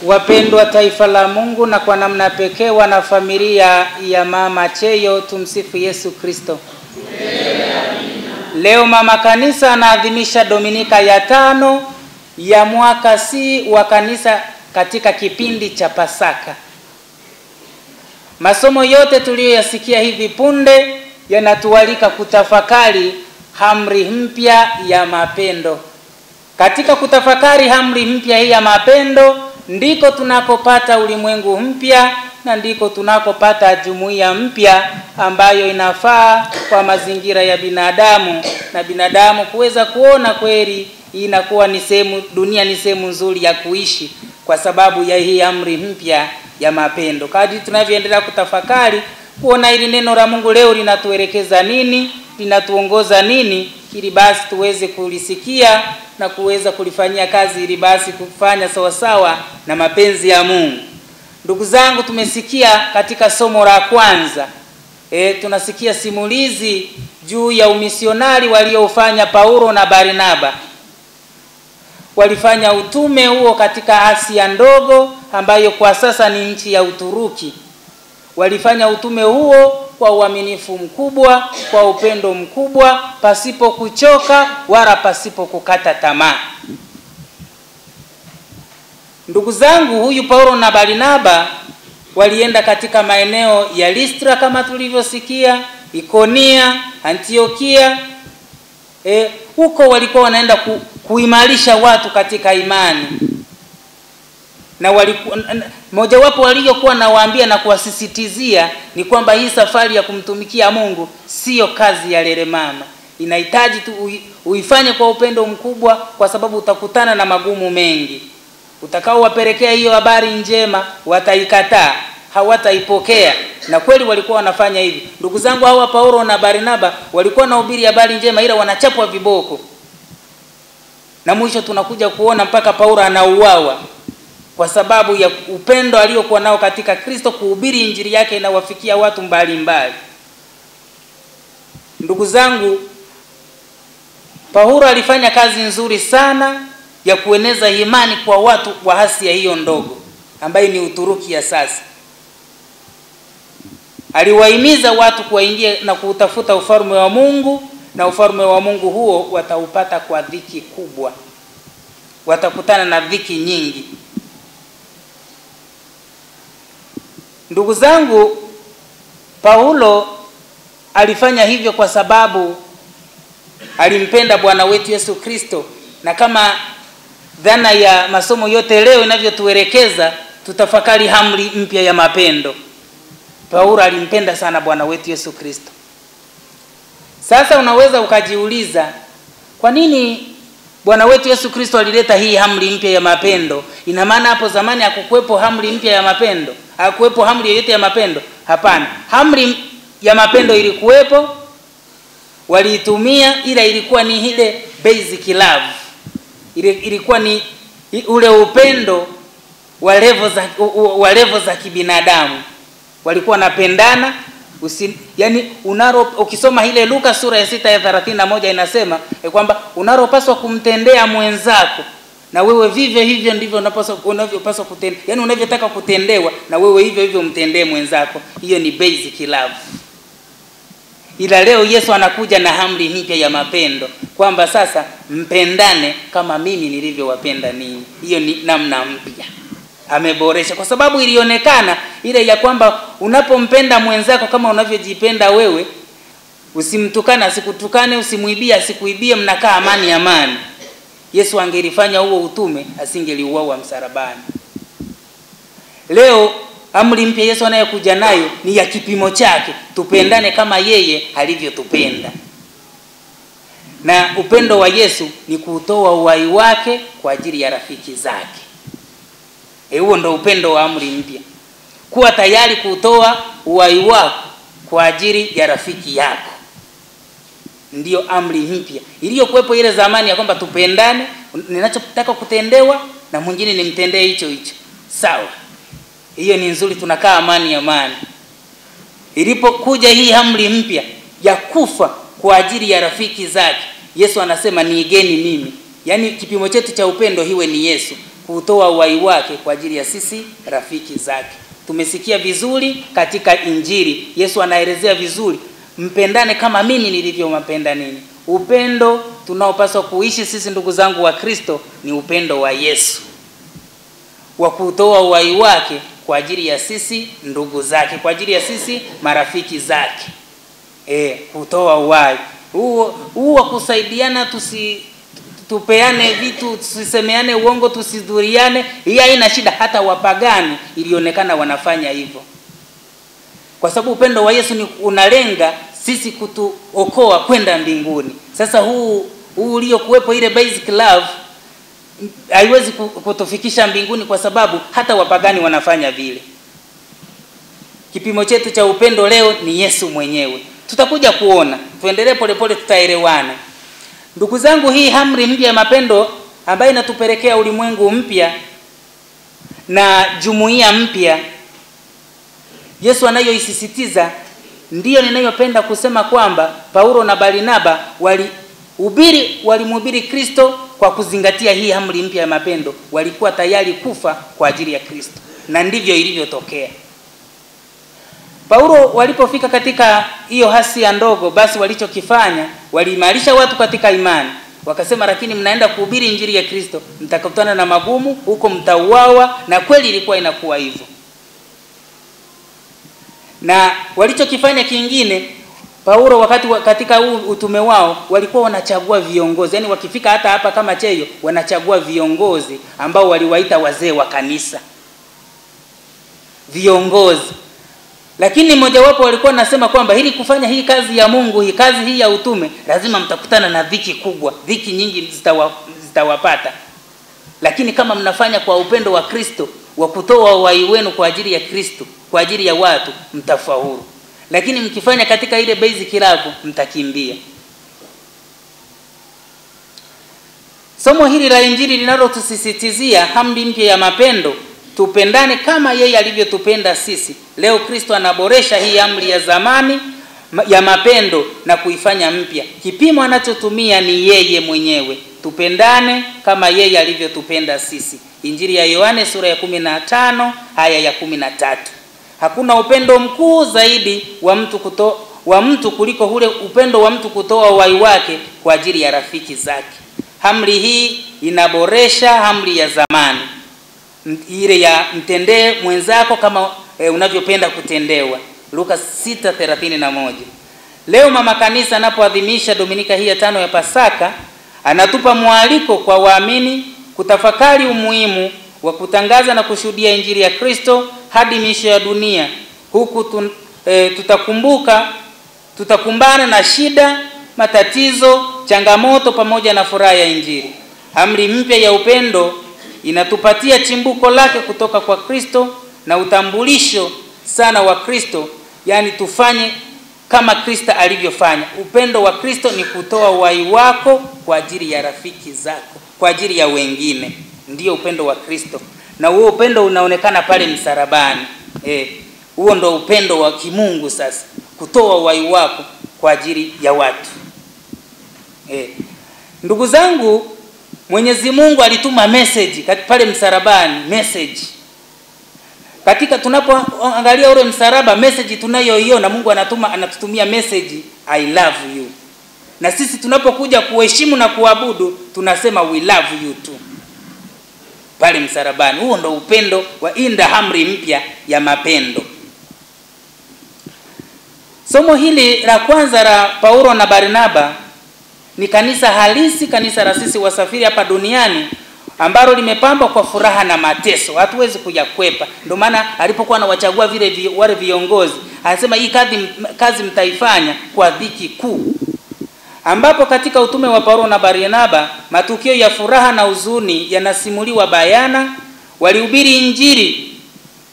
Wapendwa taifa la Mungu, na kwa namna pekee wana familia ya Mama Cheyo, tumsifu Yesu Kristo. Leo Mama Kanisa anaadhimisha Dominika ya 5 ya mwaka C wa kanisa katika kipindi cha Pasaka. Masomo yote tuliyoyasikia hivi punde yanatualika kutafakari amri mpya ya mapendo. Katika kutafakari amri mpya hii ya mapendo ndiko tunakopata ulimwengu mpya, na ndiko tunakopata jumuiya mpya ambayo inafaa kwa mazingira ya binadamu, na binadamu kuweza kuona kweli inakuwa ni sehemu, dunia ni sehemu nzuri ya kuishi kwa sababu ya hii amri mpya ya mapendo. Kadri tunavyoendelea kutafakari kuona ili neno la Mungu leo linatuelekeza nini, linatuongoza nini, ili basi tuweze kulisikia na kuweza kulifanyia kazi, ili basi kufanya sawa sawa na mapenzi ya Mungu. Ndugu zangu, tumesikia katika somo la kwanza tunasikia simulizi juu ya umisionari waliofanya Paulo na Barnaba. Walifanya utume huo katika Asia ndogo ambayo kwa sasa ni nchi ya Uturuki. Walifanya utume huo kwa uaminifu mkubwa, kwa upendo mkubwa, pasipo kuchoka wala pasipo kukata tamaa. Ndugu zangu, huyu Paulo na Barnaba walienda katika maeneo ya Listra kama tulivyosikia, Ikonia, Antiokia. Huko walikuwa wanaenda kuimarisha watu katika imani. Na moja wapo waliokuwa nawaambia na kuwasisitizia ni kwamba hii safari ya kumtumikia Mungu sio kazi ya lele mama. Inahitaji tu uifanye kwa upendo mkubwa, kwa sababu utakutana na magumu mengi. Utakao wapelekea hiyo habari njema, wataikataa, hawataipokea. Na kweli walikuwa wanafanya hivi. Ndugu zangu, hawa Paulo na Barnaba walikuwa nahubiri habari njema, ila wanachapwa viboko. Na mwisho tunakuja kuona mpaka Paulo anauawa kwa sababu ya upendo aliokuwa nao katika Kristo, kuhubiri injili yake inawafikia watu mbalimbali. Ndugu zangu, Paulo alifanya kazi nzuri sana ya kueneza imani kwa watu wa Asia hiyo ndogo ambayo ni Uturuki ya sasa. Aliwahimiza watu kuingia na kutafuta ufalme wa Mungu, na ufalme wa Mungu huo wataupata kwa dhiki kubwa. Watakutana na dhiki nyingi. Ndugu zangu, Paulo alifanya hivyo kwa sababu alimpenda Bwana wetu Yesu Kristo, na kama dhana ya masomo yote leo inavyotuelekeza, tutafakari amri mpya ya mapendo. Paulo alimpenda sana Bwana wetu Yesu Kristo. Sasa unaweza ukajiuliza, kwa nini Bwana wetu Yesu Kristo alileta hii amri mpya ya mapendo? Ina maana hapo zamani hakukuwepo amri mpya ya mapendo? Hakukuwepo amri yoyote ya mapendo? Hapana. Amri ya mapendo ilikuwepo, waliitumia, ila ilikuwa ni ile basic love. Ilikuwa ni ule upendo wa level za kibinadamu. Walikuwa wanapendana, ukisoma ile Luka sura ya 6 ya 31 inasema kwamba unaropaswa kumtendea mwenzako, na wewe vivyo hivyo ndivyo unavyopaswa kutendea. Yaani unavyotaka kutendewa, na wewe hivyo hivyo mtendee mwenzako. Hiyo ni basic love. Ila leo Yesu anakuja na amri mpya ya mapendo, kwamba sasa mpendane kama mimi nilivyowapenda ninyi. Hiyo ni namna mpya. Ameboresha, kwa sababu ilionekana ile ya kwamba unapompenda mwenzako kama unavyojipenda wewe, usimtukane asikutukane, usimuibie asikuibie, mnakaa amani. Yesu angelifanya huo utume, asingeliuawa msalabani. Leo amri mpya Yesu anayekuja nayo ni ya kipimo chake, tupendane kama yeye alivyotupenda. Na upendo wa Yesu ni kutoa uhai wake kwa ajili ya rafiki zake. Huo ndo upendo wa amri mpya. Kuwa tayari kutoa uhai wako kwa ajili ya rafiki yako. Ndiyo amri mpya. Iliyokuwepo ile zamani ya kwamba tupendane, ninachotaka kutendewa na mwingine nimtendee hicho hicho. Sawa. Hiyo ni nzuri, tunakaa amani. Ilipokuja hii amri mpya ya kufa kwa ajili ya rafiki zake, Yesu anasema niigeni mimi. Yaani kipimo chetu cha upendo hiwe ni Yesu. kutoa uhai wake kwa ajili ya sisi rafiki zake. Tumesikia vizuri katika Injili, Yesu anaelezea vizuri, mpendane kama mimi nilivyowapenda ninyi. Upendo tunaopaswa kuishi sisi ndugu zangu wa Kristo ni upendo wa Yesu, wa kutoa uhai wake kwa ajili ya sisi ndugu zake, kwa ajili ya sisi marafiki zake. Kutoa uhai huo kusaidiana, tupeane vitu, tusisemeane uongo, tusidhuriane. Hii haina shida, hata wapagani ilionekana wanafanya hivyo. Kwa sababu upendo wa Yesu ni unalenga sisi kutuokoa kwenda mbinguni. Sasa huu uliokuwepo, ile basic love, haiwezi kutufikisha mbinguni kwa sababu hata wapagani wanafanya vile. Kipimo chetu cha upendo leo ni Yesu mwenyewe. Tutakuja kuona, tuendelee polepole, tutaelewana. Ndugu zangu, hii amri mpya ya mapendo ambayo inatupelekea ulimwengu mpya na jumuiya mpya Yesu anayoisisitiza, ndiyo ninayopenda kusema kwamba Paulo na Barnaba walimhubiri Kristo kwa kuzingatia hii amri mpya ya mapendo. Walikuwa tayari kufa kwa ajili ya Kristo, na ndivyo ilivyotokea. Paulo walipofika katika hiyo hasia ndogo, basi walichokifanya, waliimarisha watu katika imani. Wakasema, lakini mnaenda kuhubiri Injili ya Kristo, mtakutana na magumu, huko mtauawa. Na kweli ilikuwa inakuwa hivyo. Na walichokifanya kingine, Paulo katika utume wao walikuwa wanachagua viongozi. Yaani wakifika hata hapa kama Cheyo, wanachagua viongozi ambao waliwaita wazee wa kanisa. Viongozi. Lakini mmoja wapo walikuwa nasema kwamba ili kufanya hii kazi ya Mungu, hii kazi hii ya utume, lazima mtakutana na dhiki kubwa. Dhiki nyingi zitawapata. Lakini kama mnafanya kwa upendo wa Kristo, wa kutoa uhai wenu kwa ajili ya Kristo, kwa ajili ya watu, mtafaulu. Lakini mkifanya katika ile basic love, mtakimbia. Somo hili la Injili linalotusisitizia amri mpya ya mapendo, tupendane kama yeye alivyotupenda sisi. Leo Kristo anaboresha hii amri ya zamani ya mapendo na kuifanya mpya. Kipimo anachotumia ni yeye mwenyewe. Tupendane kama yeye alivyotupenda sisi. Injili ya Yohane sura ya 15 aya ya 13. Hakuna upendo mkuu zaidi wa mtu kuliko ule upendo wa mtu kutoa uhai wake kwa ajili ya rafiki zake. Amri hii inaboresha amri ya zamani, ile ya mtendee mwenzako kama unavyopenda kutendewa, Luka 6:31. Leo mama kanisa anapoadhimisha Dominika hii ya 5 ya Pasaka, anatupa mwaliko kwa waamini kutafakari umuhimu wa kutangaza na kushuhudia Injili ya Kristo hadi miisho ya dunia. Huku tutakumbana na shida, matatizo, changamoto pamoja na furaha ya Injili. Amri mpya ya upendo inatupatia chimbuko lake kutoka kwa Kristo na utambulisho sana wa Kristo, yani tufanye kama Kristo alivyofanya. Upendo wa Kristo ni kutoa uhai wako kwa ajili ya rafiki zako, kwa ajili ya wengine. Ndiyo upendo wa Kristo. Na huo upendo unaonekana pale msalabani. Huo ndo upendo wa kimungu sasa, kutoa uhai wako kwa ajili ya watu. Ndugu zangu, Mwenyezi Mungu alituma message pale msalabani, message. Katika tunapoangalia ule msalaba, message tunayoiona, Mungu anatutumia message, I love you. Na sisi tunapokuja kuheshimu na kuabudu, tunasema we love you too. Pale msalabani, huo ndo upendo wa inda amri mpya ya mapendo. Somo hili la kwanza la Paulo na Barnaba ni kanisa halisi, kanisa la sisi wasafiri hapa duniani, ambalo limepambwa kwa furaha na mateso. Hatuwezi kuyakwepa. Ndio maana alipokuwa anawachagua wale viongozi, anasema hii kazi mtaifanya kwa dhiki kuu. Ambapo katika utume wa Paulo na Barnaba, matukio ya furaha na huzuni yanasimuliwa bayana. Walihubiri Injili,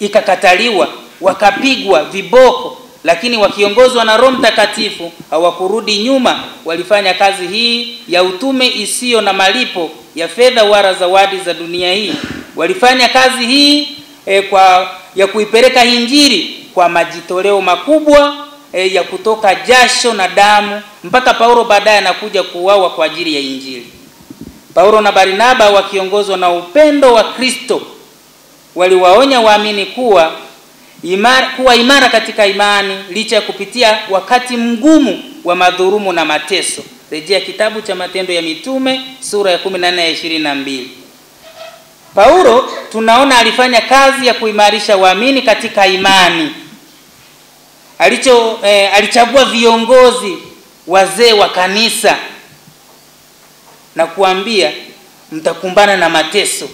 ikakataliwa, wakapigwa viboko, lakini wakiongozwa na Roho Mtakatifu hawakurudi nyuma. Walifanya kazi hii ya utume isiyo na malipo ya fedha wala zawadi za dunia hii. Walifanya kazi hii ya kuipeleka Injili kwa majitoleo makubwa, ya kutoka jasho na damu, mpaka Paulo baadaye anakuja kuuawa kwa ajili ya Injili. Paulo na Barnaba wakiongozwa na upendo wa Kristo waliwaonya waamini kuwa imara katika imani licha ya kupitia wakati mgumu wa madhurumu na mateso. Rejea kitabu cha Matendo ya Mitume sura ya 14 ya 22. Paulo tunaona alifanya kazi ya kuimarisha waamini katika imani. Alichagua viongozi wazee wa kanisa na kuambia mtakumbana na mateso.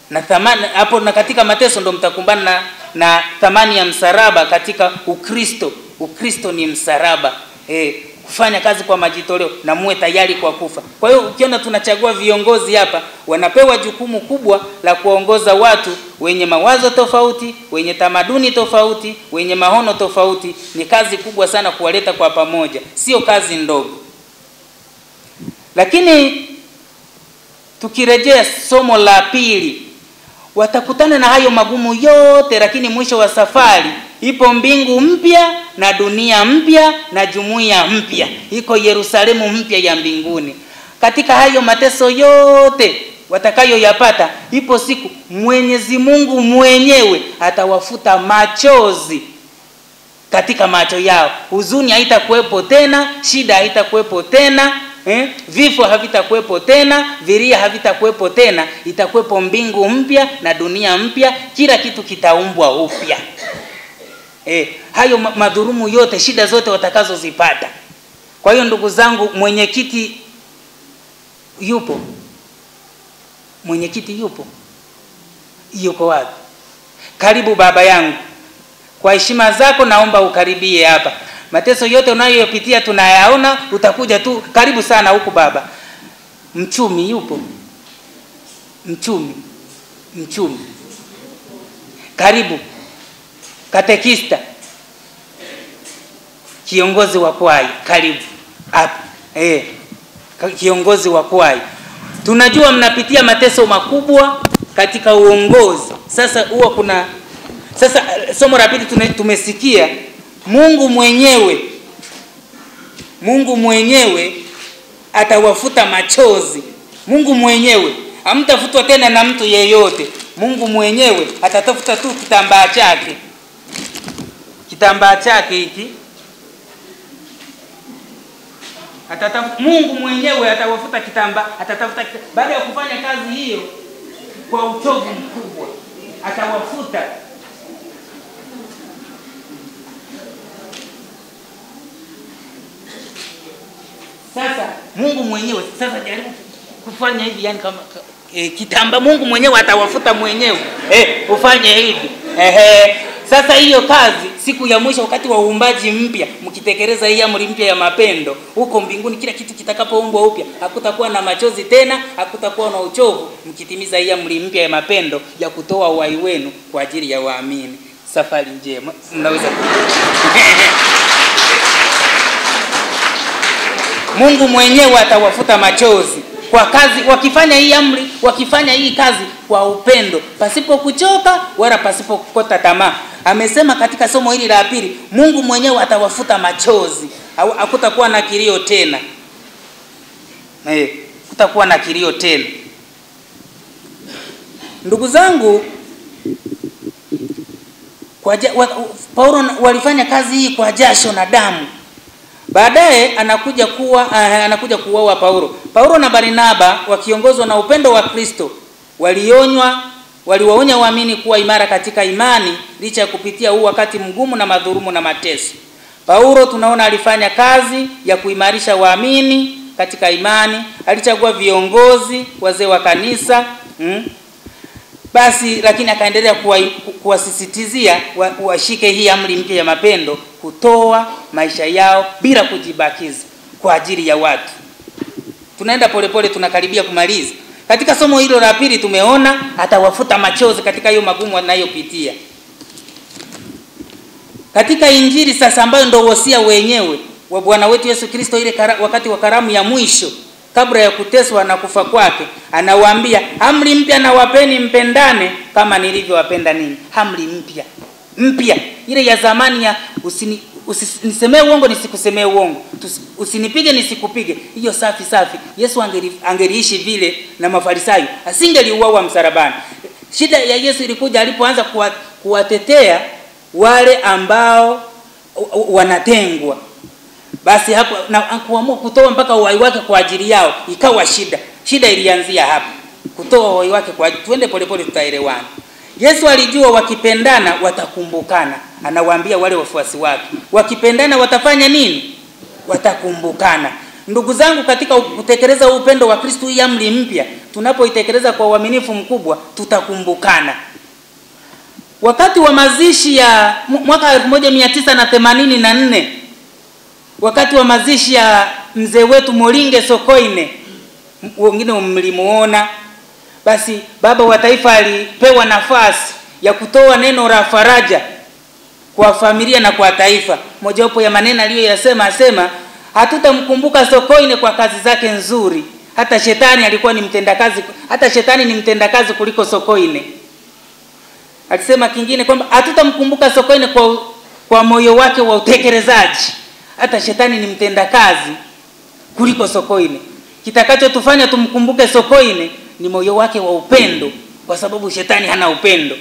Na thamani hapo, na katika mateso ndo mtakumbana na thamani ya msalaba katika Ukristo. Ukristo ni msalaba. Kufanya kazi kwa majitoleo na muwe tayari kwa kufa. Kwa hiyo ukiona tunachagua viongozi hapa, wanapewa jukumu kubwa la kuongoza watu wenye mawazo tofauti, wenye tamaduni tofauti, wenye maono tofauti. Ni kazi kubwa sana kuwaleta kwa pamoja, sio kazi ndogo. Lakini tukirejea somo la pili, watakutana na hayo magumu yote, lakini mwisho wa safari ipo mbingu mpya na dunia mpya na jumuiya mpya. Iko Yerusalemu mpya ya mbinguni. Katika hayo mateso yote watakayoyapata, ipo siku Mwenyezi Mungu mwenyewe atawafuta machozi katika macho yao. Huzuni haitakuwepo tena, shida haitakuwepo tena, vifo havitakuwepo tena, vilia havitakuwepo tena. Itakuwepo mbingu mpya na dunia mpya, kila kitu kitaumbwa upya. Hayo madhurumu yote, shida zote watakazozipata. Kwa hiyo ndugu zangu, mwenyekiti yupo? Mwenyekiti yupo? Yuko wapi? Karibu baba yangu. Kwa heshima zako naomba ukaribie hapa. Mateso yote unayopitia tunayaona, utakuja tu. Karibu sana huku baba. Mchumi yupo? Mchumi. Karibu. Katekista, kiongozi wa kwaya, karibu hapa. Kiongozi wa kwaya. Tunajua mnapitia mateso makubwa katika uongozi. Sasa somo la pili tumesikia Mungu mwenyewe atawafuta machozi. Mungu mwenyewe, hamtafutwa tena na mtu yeyote. Mungu mwenyewe atatafuta tu kitambaa chake hiki. Mungu mwenyewe atawafuta kitambaa, baada ya kufanya kazi hiyo kwa uchovu mkubwa, atawafuta. Sasa Mungu mwenyewe, sasa jaribu kufanya hivi, yani kama kitambaa. Mungu mwenyewe atawafuta mwenyewe. Ufanye hivi. Sasa hiyo kazi siku ya mwisho, wakati wa uumbaji mpya, mkitekeleza hii amri mpya ya mapendo huko mbinguni, kila kitu kitakapoumbwa upya, hakutakuwa na machozi tena, hakutakuwa na uchovu, mkitimiza hii amri mpya ya mapendo ya kutoa uhai wenu kwa ajili ya waamini. Safari njema. Mnaweza Mungu mwenyewe atawafuta machozi kwa kazi, wakifanya hii amri, wakifanya hii kazi kwa upendo, pasipo kuchoka wala pasipo kukata tamaa. Amesema katika somo hili la pili, Mungu mwenyewe atawafuta machozi. Hakutakuwa na kilio tena. Kutakuwa na kilio tena. Ndugu zangu, Paulo walifanya kazi hii kwa jasho na damu. Baadaye anakuja kuuawa Paulo na Barnaba wakiongozwa na upendo wa Kristo waliwaonya waamini kuwa imara katika imani licha ya kupitia huu wakati mgumu na madhurumu na mateso. Paulo tunaona alifanya kazi ya kuimarisha waamini katika imani, alichagua viongozi wazee wa kanisa. Basi lakini akaendelea kuwasisitizia washike hii amri mpya ya mapendo, kutoa maisha yao bila kujibakiza kwa ajili ya watu. Tunaenda polepole, tunakaribia kumaliza. Katika somo hilo la pili tumeona atawafuta machozi katika hiyo magumu wanayopitia. Katika Injili sasa, ambayo ndio wosia wenyewe wa Bwana wetu Yesu Kristo, ile wakati wa karamu ya mwisho kabla ya kuteswa na kufa kwake, anawaambia amri mpya nawapeni, mpendane kama nilivyowapenda ninyi. Amri mpya. Ile ya zamani ya Usinisemee uongo nisikusemee uongo, usinipige nisikupige. Hiyo safi safi. Yesu angeliishi vile na Mafarisayo, asingeliuawa msalabani. Shida ya Yesu ilikuja alipoanza kuwatetea wale ambao wanatengwa. Basi hapo na kuamua kutoa mpaka uhai wake kwa ajili yao, ikawa shida. Shida ilianzia hapo. Kutoa uhai wake kwa ajili. Twende polepole tutaelewana. Yesu alijua wakipendana watakumbukana. Anawaambia wale wafuasi wake, wakipendana watafanya nini? Watakumbukana. Ndugu zangu, katika kutekeleza upendo wa Kristo, hii amri mpya tunapoitekeleza kwa uaminifu mkubwa, tutakumbukana. Wakati wa mazishi ya mwaka 1984, wakati wa mazishi ya mzee wetu Moringe Sokoine, wengine mlimuona, basi baba wa taifa alipewa nafasi ya kutoa neno la faraja kwa familia na kwa taifa. Mojawapo ya maneno aliyoyasema, asema hatutamkumbuka Sokoine kwa kazi zake nzuri, hata shetani alikuwa ni mtendakazi, hata shetani ni mtendakazi kuliko Sokoine. Alisema kingine kwamba hatutamkumbuka Sokoine kwa moyo wake wa utekelezaji, hata shetani ni mtendakazi kuliko Sokoine. Kitakachotufanya tumkumbuke Sokoine ni moyo wake wa upendo, kwa sababu shetani hana upendo.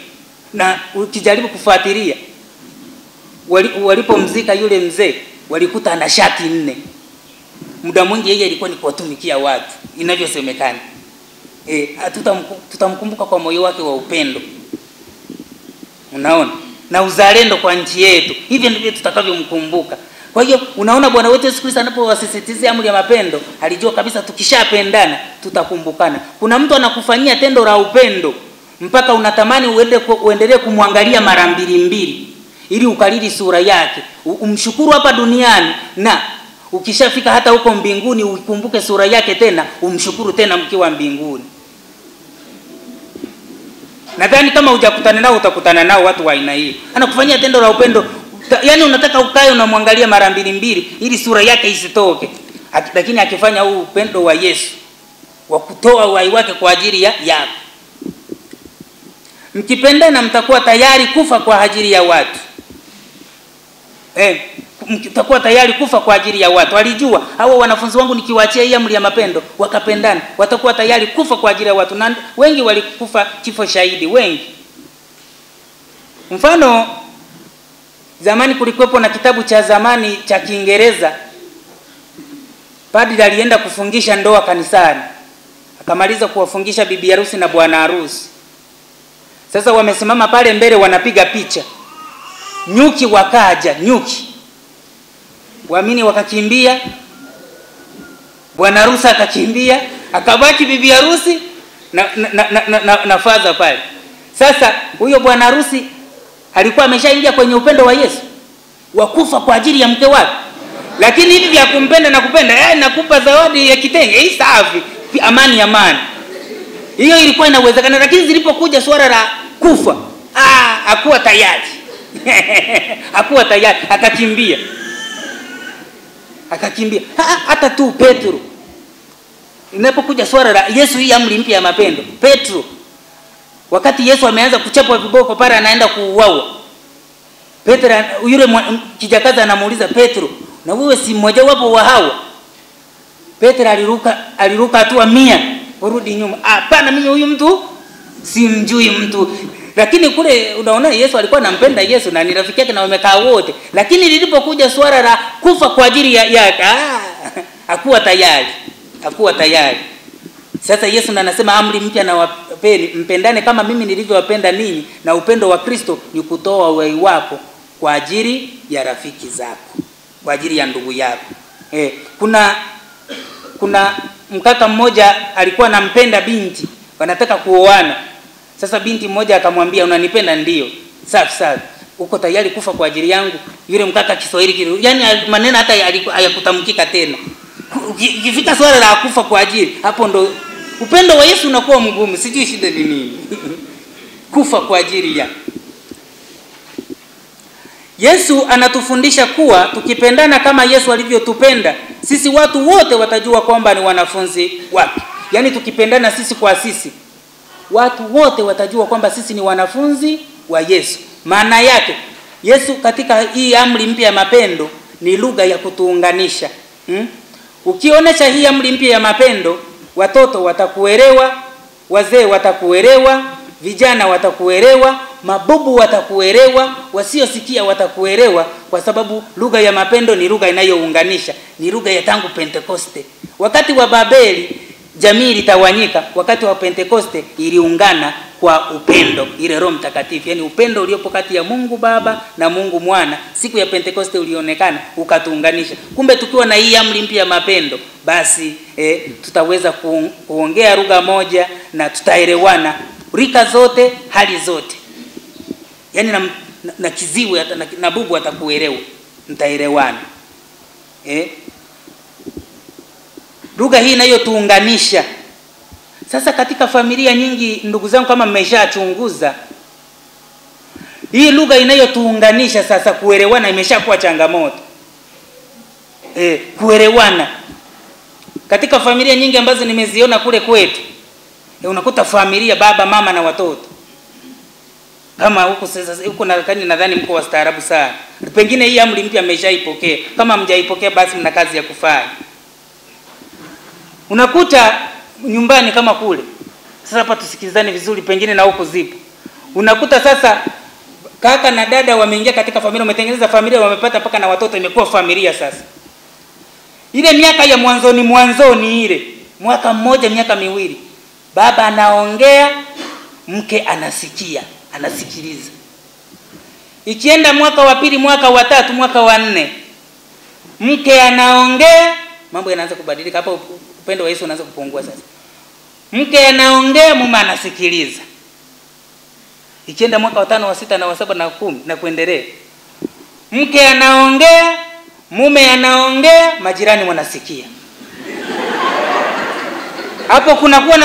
Na ukijaribu kufuatilia, walipomzika yule mzee walikuta ana shati 4. Muda mwingi yeye alikuwa ni kuwatumikia watu inavyosemekana. Tutamkumbuka kwa moyo wake wa upendo. Unaona? Na uzalendo kwa nchi yetu. Hivyo ndivyo tutakavyomkumbuka. Kwa hiyo unaona Bwana wetu Yesu Kristo anapowasisitizia amri ya mapendo, alijua kabisa tukishapendana tutakumbukana. Kuna mtu anakufanyia tendo la upendo mpaka unatamani uendelee kumwangalia mara mbili ili ukalili sura yake, umshukuru hapa duniani, na ukishafika hata huko mbinguni ukumbuke sura yake tena, umshukuru tena mkiwa mbinguni. Nadhani kama hujakutana nao utakutana nao watu wa aina hii. Anakufanyia tendo la upendo, yani unataka ukae unamwangalia mara mbili ili sura yake isitoke. Lakini akifanya huu upendo wa Yesu wa kutoa uhai wake kwa ajili yako, mkipendana mtakuwa tayari kufa kwa ajili ya watu. Mtakuwa tayari kufa kwa ajili ya watu. Alijua hao wanafunzi wangu nikiwaachia hii amri ya mapendo wakapendana, watakuwa tayari kufa kwa ajili ya watu. Na wengi walikufa kifo shahidi, wengi. Mfano, zamani kulikuwepo na kitabu cha zamani cha Kiingereza. Padri alienda kufungisha ndoa kanisani, akamaliza kuwafungisha bibi harusi na bwana harusi. Sasa wamesimama pale mbele wanapiga picha. Nyuki wakaja, nyuki. Waamini wakakimbia, bwana harusi akakimbia, akabaki bibi harusi na faza pale. Sasa huyo bwana harusi alikuwa ameshaingia kwenye upendo wa Yesu, wakufa kwa ajili ya mke wake. Lakini hivi vya kumpenda na kupenda, nakupa zawadi ya kitenge, hii safi, amani. Hiyo ilikuwa inawezekana, lakini zilipokuja swala la kufa, hakuwa tayari. Hakuwa tayari, akakimbia. Hata tu Petro, inapokuja swala la Yesu, hii amri mpya ya mapendo, Petro, wakati Yesu ameanza kuchapwa viboko pale anaenda kuuawa, Petro yule kijakazi anamuuliza Petro, na wewe si mmoja wapo wa hawa? Petro aliruka hatua 100 urudi nyuma. Hapana, mimi huyu mtu simjui mtu. Lakini kule unaona Yesu alikuwa anampenda Yesu na ni rafiki yake na wamekaa wote. Lakini lilipokuja swala la kufa kwa ajili yake, hakuwa tayari. Sasa Yesu anasema amri mpya na wapeni, mpendane kama mimi nilivyowapenda ninyi, na upendo wa Kristo ni kutoa uhai wako kwa ajili ya rafiki zako, kwa ajili ya ndugu yako. Kuna mkaka mmoja alikuwa anampenda binti, wanataka kuoana. Sasa binti mmoja akamwambia, unanipenda? Ndio. Safi. Uko tayari kufa kwa ajili yangu? Yule mkaka Kiswahili yani maneno hata hayakutamkika tena. Ukifika swala la kufa kwa ajili, hapo ndo upendo wa Yesu unakuwa mgumu. Sijui shida ni nini. Kufa kwa ajili ya Yesu. Anatufundisha kuwa tukipendana kama Yesu alivyotupenda, sisi watu wote watajua kwamba ni wanafunzi wake. Yaani tukipendana sisi kwa sisi, watu wote watajua kwamba sisi ni wanafunzi wa Yesu. Maana yake Yesu katika hii amri mpya ya mapendo ni lugha ya kutuunganisha. Ukionyesha hii amri mpya ya mapendo, watoto watakuelewa, wazee watakuelewa, vijana watakuelewa, mabubu watakuelewa, wasiosikia watakuelewa, kwa sababu lugha ya mapendo ni lugha inayounganisha, ni lugha ya tangu Pentekoste. Wakati wa Babeli jamii ilitawanyika, wakati wa Pentekoste iliungana kwa upendo, ile Roho Mtakatifu, yani upendo uliopo kati ya Mungu Baba na Mungu Mwana. Siku ya Pentekoste ulionekana ukatuunganisha. Kumbe tukiwa na hii amri mpya ya mapendo, basi tutaweza kuongea lugha moja na tutaelewana, rika zote, hali zote. Yani na kiziwi na bubu atakuelewa, mtaelewana. Lugha hii inayotuunganisha. Sasa katika familia nyingi, ndugu zangu, kama mmeshachunguza, hii lugha inayotuunganisha sasa, kuelewana imeshakuwa changamoto. Kuelewana katika familia nyingi ambazo nimeziona kule kwetu, unakuta familia baba, mama na watoto. Kama huko sasa, huko nadhani mko wastaarabu sana. Pengine hii amri mpya mmeshaipokea. Kama mjaipokea, basi mna kazi ya kufanya. Unakuta nyumbani kama kule. Sasa hapa tusikilizane vizuri, pengine na huko zipo. Unakuta sasa kaka na dada wameingia katika familia, wametengeneza familia, wamepata paka na watoto, imekuwa familia sasa. Ile miaka ya mwanzoni ile, mwaka mmoja, miaka miwili, baba anaongea, mke anasikia, anasikiliza. Ikienda mwaka wa pili, mwaka wa tatu, mwaka wa nne, mke anaongea, mambo yanaanza kubadilika. Hapo upendo wa Yesu unaanza kupungua sasa. Mke anaongea, mume anasikiliza. Ikienda mwaka wa 5, wa 6 na wa 7 na 10 na kuendelea, mke anaongea, mume anaongea, majirani wanasikia. Hapo kunakuwa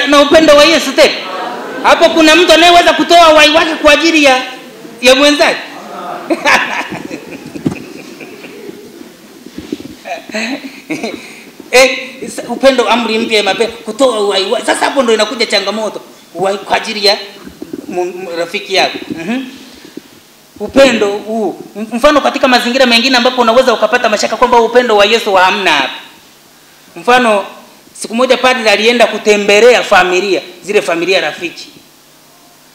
na upendo wa Yesu tena. Hapo kuna mtu anayeweza kutoa uhai wake kwa ajili ya mwenzake. Upendo, amri mpya ya mapendo, kutoa uhai. Sasa hapo ndo inakuja changamoto, uhai kwa ajili ya rafiki yako. Upendo huu, mfano katika mazingira mengine ambapo unaweza ukapata mashaka kwamba upendo wa Yesu hamna hapa. Mfano, siku moja padri alienda kutembelea familia, zile familia rafiki.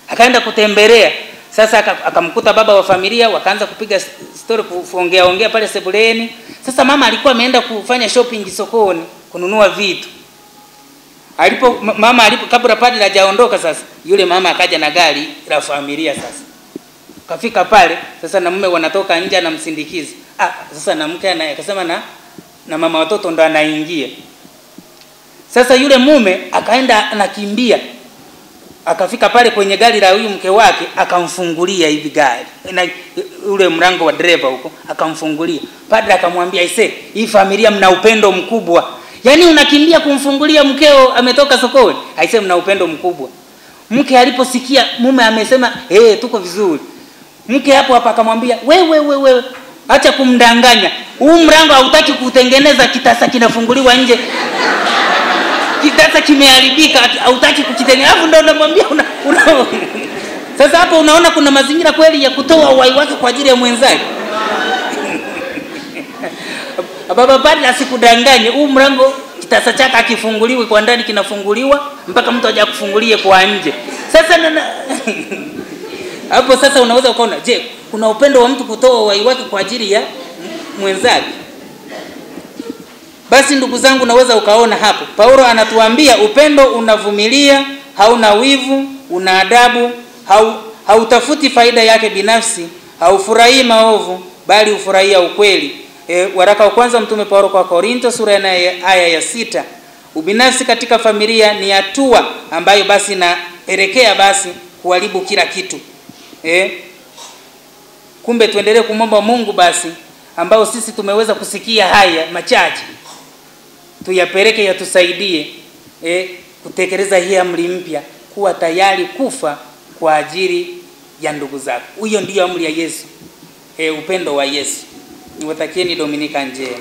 Akaenda kutembelea. Sasa akamkuta baba wa familia, wakaanza kupiga story, kuongea pale sebuleni. Sasa mama alikuwa ameenda kufanya shopping sokoni, kununua vitu. Kabla padri hajaondoka, sasa yule mama akaja na gari la familia. Sasa kafika pale, sasa na mume wanatoka nje na msindikizi. Sasa na mke akasema na mama watoto ndo anaingia. Sasa yule mume akaenda anakimbia, akafika pale kwenye gari la huyu mke wake, akamfungulia hivi gari na ule mlango wa dereva huko, akamfungulia. Padre akamwambia, hii familia mna upendo mkubwa. Yaani unakimbia kumfungulia mkeo ametoka sokoni? Mna upendo mkubwa. Mke aliposikia mume amesema tuko vizuri, mke hapo akamwambia, wewe acha kumdanganya. Huu mlango hautaki kutengeneza, kitasa kinafunguliwa nje. Kitasa kimeharibika, hautaki kukitengeneza. Hapo ndo unamwambia Sasa hapo unaona kuna mazingira kweli ya kutoa uhai wake kwa ajili ya mwenzake. Baba padri asikudanganye, huu mlango kitasa chake akifunguliwi kwa ndani, kinafunguliwa mpaka mtu aje kufungulie kwa nje. Sasa hapo sasa unaweza ukaona, je, kuna upendo wa mtu kutoa uhai wake kwa ajili ya mwenzake? Basi ndugu zangu, naweza ukaona hapo Paulo anatuambia upendo unavumilia, hauna wivu, una adabu, hautafuti faida yake binafsi, haufurahii maovu, bali ufurahia ukweli. Waraka wa kwanza mtume Paulo kwa Korinto sura ya aya ya 6. Ubinafsi katika familia ni hatua ambayo basi inaelekea basi kuharibu kila kitu. Kumbe tuendelee kumomba Mungu basi, ambao sisi tumeweza kusikia haya machache, tuyapeleke yatusaidie kutekeleza hii amri mpya, kuwa tayari kufa kwa ajili ya ndugu zako. Hiyo ndiyo amri ya Yesu, upendo wa Yesu. Niwatakieni Dominika njema.